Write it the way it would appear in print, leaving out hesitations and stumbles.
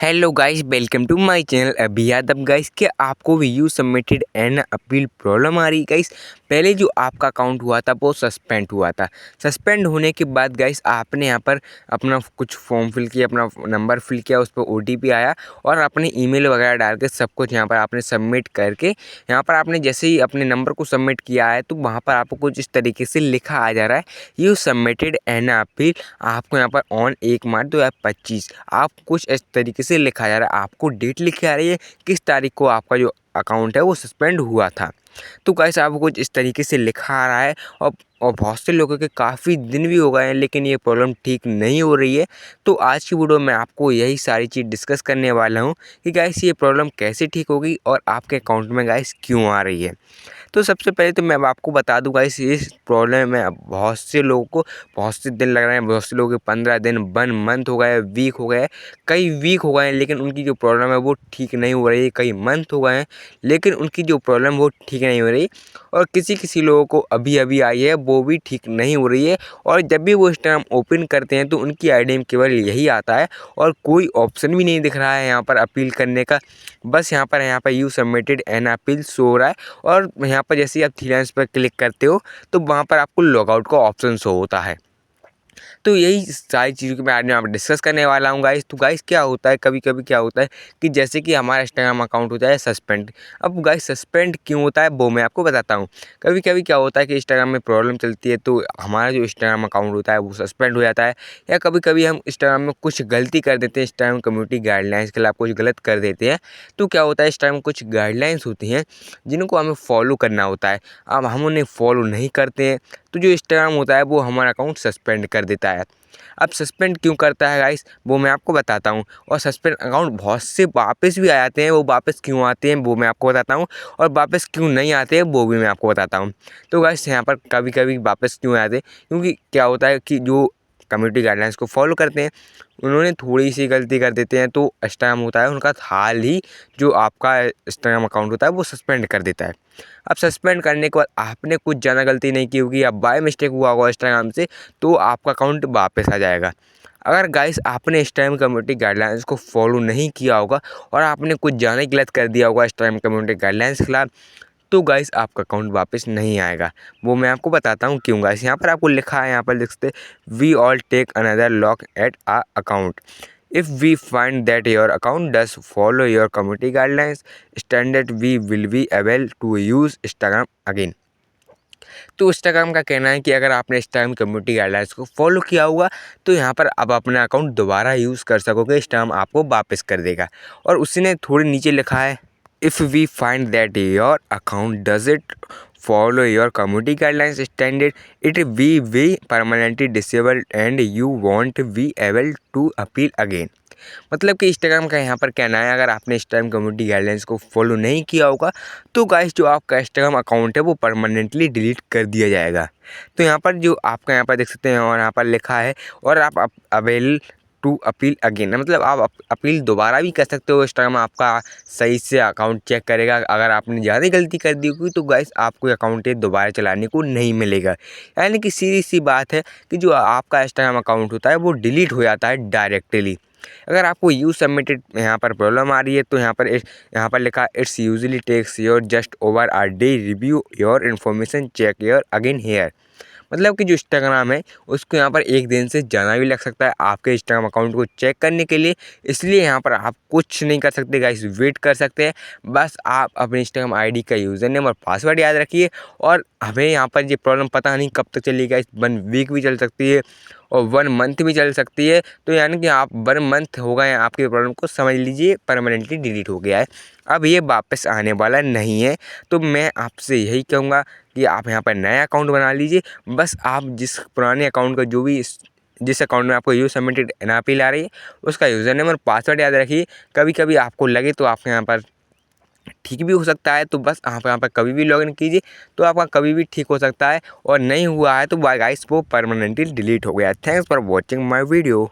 Hello guys, welcome to my channel. Abhi Yadav guys, क्या आपको भी you submitted an appeal problem आ रही गाइस? पहले जो आपका अकाउंट हुआ था वो सस्पेंड हुआ था। सस्पेंड होने के बाद गाइस आपने यहाँ पर अपना कुछ फॉर्म फिल किया, अपना नंबर फिल किया, उस पर ओटीपी आया और अपने ईमेल वगैरह डाल के सब कुछ यहाँ पर आपने सबमिट करके यहाँ पर आपने जैसे ही अपने नंबर को सबमिट किया है तो वहाँ पर आपको कुछ इस तरीके से लिखा आ जा रहा है, यू सबमिटेड एन अपील। आपको यहाँ पर ऑन 1 मार्च 2025 आप कुछ इस तरीके से लिखा जा रहा है, आपको डेट लिखी आ रही है किस तारीख को आपका जो अकाउंट है वो सस्पेंड हुआ था। तो गाइस आपको कुछ इस तरीके से लिखा आ रहा है और बहुत से लोगों के काफ़ी दिन भी हो गए हैं लेकिन ये प्रॉब्लम ठीक नहीं हो रही है। तो आज की वीडियो में आपको यही सारी चीज़ डिस्कस करने वाला हूँ कि गाइस ये प्रॉब्लम कैसे ठीक होगी और आपके अकाउंट में गाइस क्यों आ रही है। तो सबसे पहले तो मैं अब आपको बता दूं गाइस, इस प्रॉब्लम में अब बहुत से लोगों को बहुत से दिन लग रहे हैं, बहुत से लोगों के 15 दिन 1 मंथ हो गए, वीक हो गए, कई वीक हो गए हैं लेकिन उनकी जो प्रॉब्लम है वो ठीक नहीं हो रही है। कई मंथ हो गए हैं लेकिन उनकी जो प्रॉब्लम वो ठीक नहीं हो रही और किसी लोगों को अभी अभी आई है वो भी ठीक नहीं हो रही है। और जब भी वो इंस्टाग्राम ओपन करते हैं तो उनकी आईडी में केवल यही आता है और कोई ऑप्शन भी नहीं दिख रहा है यहाँ पर अपील करने का। बस यहाँ पर you submitted an appeal show हो रहा है और यहाँ पर जैसे ही आप थ्री लाइन्स पर क्लिक करते हो तो वहाँ पर आपको लॉगआउट का ऑप्शन शो होता है। तो यही सारी चीज़ों के मैं आज यहाँ पर डिस्कस करने वाला हूँ गाइस। तो गाइस क्या होता है, कभी कभी क्या होता है कि जैसे कि हमारा इंस्टाग्राम अकाउंट होता है सस्पेंड। अब गाइस सस्पेंड क्यों होता है वो मैं आपको बताता हूँ। कभी कभी क्या होता है कि इंस्टाग्राम में प्रॉब्लम चलती है तो हमारा जो इंस्टाग्राम अकाउंट होता है वो सस्पेंड हो जाता है। या कभी कभी हम इंस्टाग्राम में कुछ गलती कर देते हैं, इंस्टाग्राम कम्युनिटी गाइडलाइंस के खिलाफ कुछ गलत कर देते हैं। तो क्या होता है, इंस्टाग्राम में कुछ गाइडलाइंस होती हैं जिनको हमें फॉलो करना होता है। अब हम उन्हें फॉलो नहीं करते हैं तो जो इंस्टाग्राम होता है वो हमारा अकाउंट सस्पेंड कर देता है। अब सस्पेंड क्यों करता है गाइस वो मैं आपको बताता हूँ। और सस्पेंड अकाउंट बहुत से वापस भी आ जाते हैं, वो वापस क्यों आते हैं वो मैं आपको बताता हूँ और वापस क्यों नहीं आते हैं वो भी मैं आपको बताता हूँ। तो गाइस यहाँ पर कभी कभी वापस क्यों आते हैं, क्योंकि क्या होता है कि जो कम्युनिटी गाइडलाइंस को फॉलो करते हैं उन्होंने थोड़ी सी गलती कर देते हैं तो इंस्टाग्राम होता है उनका हाल ही जो आपका इंस्टाग्राम अकाउंट होता है वो सस्पेंड कर देता है। अब सस्पेंड करने के बाद आपने कुछ ज़्यादा गलती नहीं की होगी, अब बाय मिस्टेक हुआ होगा इंस्टाग्राम से तो आपका अकाउंट वापस आ जाएगा। अगर गाइस आपने इंस्टाग्राम कम्युनिटी गाइडलाइंस को फॉलो नहीं किया होगा और आपने कुछ ज़्यादा गलत कर दिया होगा इंस्टाग्राम कम्युनिटी गाइडलाइंस के खिलाफ तो गाइस आपका अकाउंट वापस नहीं आएगा। वो मैं आपको बताता हूँ क्यों। गाइस यहाँ पर आपको लिखा है, यहाँ पर लिख सकते we all take another look at a account if we find that your account does follow your community guidelines standard we will be able to use Instagram again. तो इंस्टाग्राम का कहना है कि अगर आपने इंस्टाग्राम कम्युनिटी गाइडलाइंस को follow किया होगा तो यहाँ पर अब अपना अकाउंट दोबारा यूज़ कर सकोगे, इंस्टाग्राम आपको वापस कर देगा। और उसने थोड़ी नीचे लिखा है if we find that your account doesn't follow your community guidelines standard it will be permanently disabled and you won't be able to appeal again। मतलब कि इंस्टाग्राम का यहाँ पर कहना है अगर आपने इंस्टाग्राम कम्युनिटी गाइडलाइंस को फॉलो नहीं किया होगा तो गाइस जो आपका इंस्टाग्राम अकाउंट है वो परमानेंटली डिलीट कर दिया जाएगा। तो यहाँ पर जो आपका यहाँ पर देख सकते हैं और यहाँ पर लिखा है और आप अवेल टू अपील अगेन, मतलब आप अपील दोबारा भी कर सकते हो। इंस्टाग्राम आपका सही से अकाउंट चेक करेगा। अगर आपने ज़्यादा गलती कर दी होगी तो गाइस आपको अकाउंट दोबारा चलाने को नहीं मिलेगा। यानी कि सीधी सी बात है कि जो आपका इंस्टाग्राम अकाउंट होता है वो डिलीट हो जाता है डायरेक्टली। अगर आपको यू सबमिटेड यहाँ पर प्रॉब्लम आ रही है तो यहाँ पर लिखा it's usually takes your just over a day review your information check your again here. मतलब कि जो इंस्टाग्राम है उसको यहाँ पर एक दिन से ज़्यादा भी लग सकता है आपके इंस्टाग्राम अकाउंट को चेक करने के लिए। इसलिए यहाँ पर आप कुछ नहीं कर सकते गाइस, वेट कर सकते हैं। बस आप अपने इंस्टाग्राम आईडी का यूज़र नेम और पासवर्ड याद रखिए। और हमें यहाँ पर ये प्रॉब्लम पता नहीं कब तक चलेगी गाइस, 1 वीक भी चल सकती है और 1 मंथ भी चल सकती है। तो यानी कि आप 1 मंथ हो गए हैं आपकी प्रॉब्लम को, समझ लीजिए परमानेंटली डिलीट हो गया है, अब ये वापस आने वाला नहीं है। तो मैं आपसे यही कहूँगा कि आप यहाँ पर नया अकाउंट बना लीजिए। बस आप जिस पुराने अकाउंट का जो भी जिस अकाउंट में आपको यू सबमिटेड एन अपील आ रही है उसका यूज़र नेम और पासवर्ड याद रखिए। कभी कभी आपको लगे तो आपके यहाँ पर ठीक भी हो सकता है, तो बस आप यहाँ पर कभी भी लॉगिन कीजिए तो आपका कभी भी ठीक हो सकता है। और नहीं हुआ है तो गाइस वो परमानेंटली डिलीट हो गया। Thanks for watching my video.